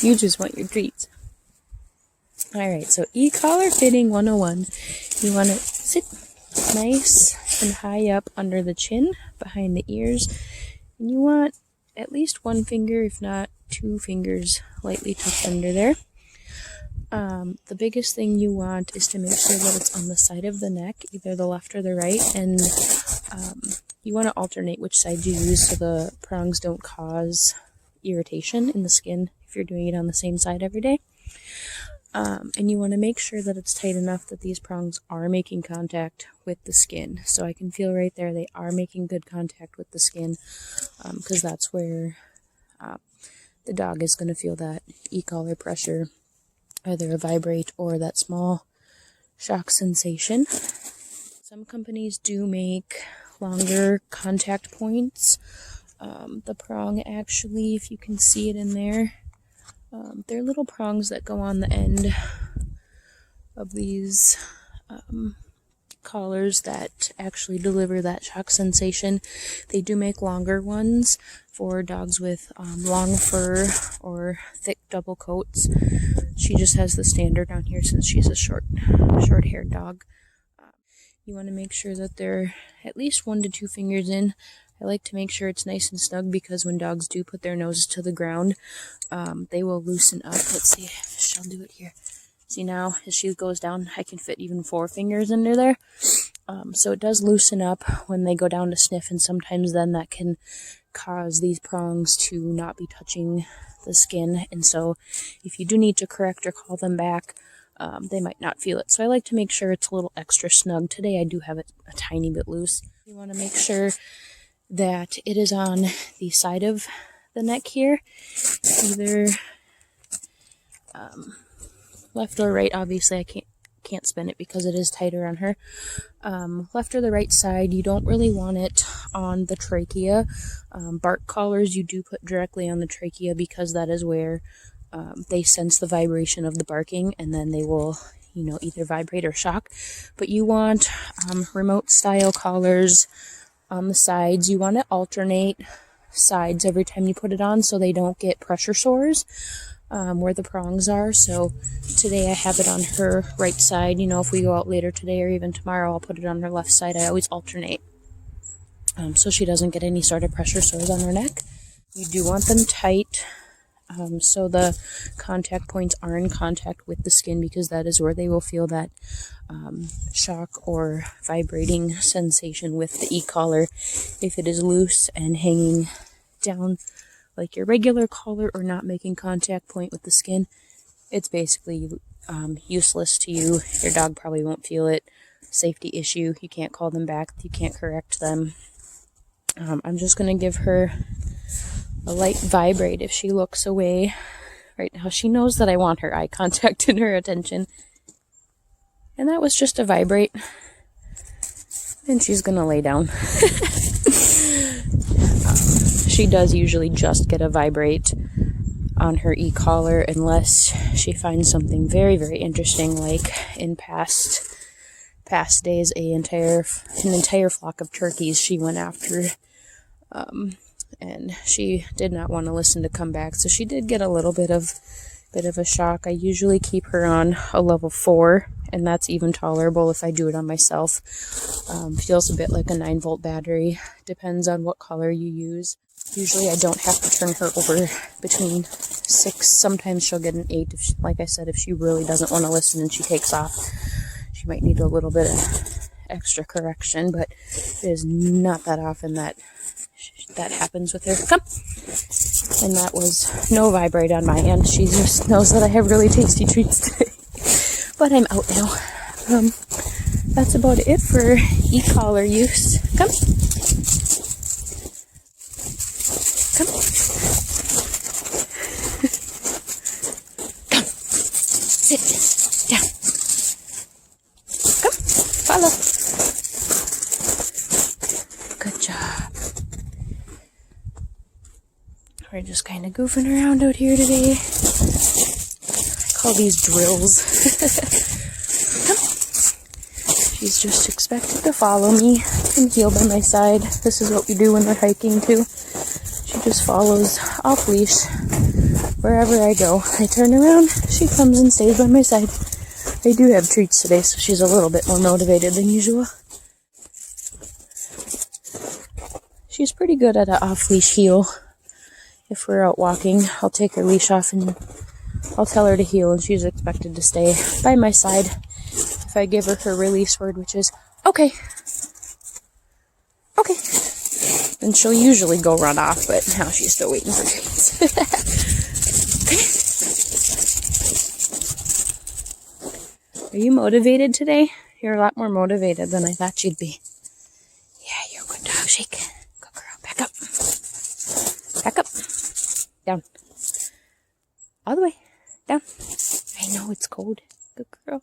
You just want your treats. Alright, so e-collar fitting 101. You want to sit nice and high up under the chin, behind the ears. And you want at least one finger, if not 2 fingers, lightly tucked under there. The biggest thing you want is to make sure that it's on the side of the neck, either the left or the right, and you want to alternate which side you use so the prongs don't cause irritation in the skin if you're doing it on the same side every day. And you want to make sure that it's tight enough that these prongs are making contact with the skin. So I can feel right there they are making good contact with the skin, because that's where the dog is going to feel that e-collar pressure, either a vibrate or that small shock sensation. Some companies do make longer contact points. The prong, actually, if you can see it in there, they're little prongs that go on the end of these collars that actually deliver that shock sensation. They do make longer ones for dogs with long fur or thick double coats. She just has the standard on here since she's a short-haired dog. You want to make sure that they're at least 1 to 2 fingers in. I like to make sure it's nice and snug because when dogs do put their noses to the ground, they will loosen up. Let's see, she'll do it here. See now, as she goes down, I can fit even 4 fingers under there. So it does loosen up when they go down to sniff, and sometimes then that can cause these prongs to not be touching the skin. And so if you do need to correct or call them back, they might not feel it. So I like to make sure it's a little extra snug. Today I do have it a tiny bit loose. You want to make sure that it is on the side of the neck here, either left or right. Obviously I can't spin it because it is tighter on her. Left or the right side. You don't really want it on the trachea. Bark collars you do put directly on the trachea because that is where they sense the vibration of the barking, and then they will, either vibrate or shock. But you want remote style collars on the sides. You want to alternate sides every time you put it on so they don't get pressure sores where the prongs are. So today I have it on her right side. If we go out later today or even tomorrow, I'll put it on her left side. I always alternate so she doesn't get any sort of pressure sores on her neck. You do want them tight so the contact points are in contact with the skin, because that is where they will feel that shock or vibrating sensation with the e-collar. If it is loose and hanging down like your regular collar or not making contact point with the skin, it's basically useless to you. Your dog probably won't feel it. Safety issue. You can't call them back. You can't correct them. I'm just going to give her a light vibrate if she looks away. Right now she knows that I want her eye contact and her attention. And that was just a vibrate. And she's going to lay down. She does usually just get a vibrate on her e-collar unless she finds something very, very interesting, like in past days an entire flock of turkeys she went after, and she did not want to listen to come back, so she did get a little bit of a shock. I usually keep her on a level 4, and that's even tolerable if I do it on myself. Feels a bit like a 9-volt battery. Depends on what color you use. Usually I don't have to turn her over between 6. Sometimes she'll get an 8. Like I said, if she really doesn't want to listen and she takes off, she might need a little bit of extra correction, but it is not that often that happens with her. Come! And that was no vibrate on my end. She just knows that I have really tasty treats today. But I'm out now. That's about it for e-collar use. Come! Come. Come. Sit down. Come. Follow. Good job. We're just kind of goofing around out here today. I call these drills. Come. She's just expected to follow me and heel by my side. This is what we do when we're hiking too. She just follows off-leash wherever I go, I turn around, she comes and stays by my side. I do have treats today, so she's a little bit more motivated than usual. She's pretty good at an off-leash heel. If we're out walking, I'll take her leash off and I'll tell her to heel, and she's expected to stay by my side if I give her her release word, which is, okay. Okay. And she'll usually go run off, but now she's still waiting for treats. Are you motivated today? You're a lot more motivated than I thought you'd be. Yeah, you're a good dog. Shake. Good girl. Back up. Back up. Down. All the way. Down. I know it's cold. Good girl.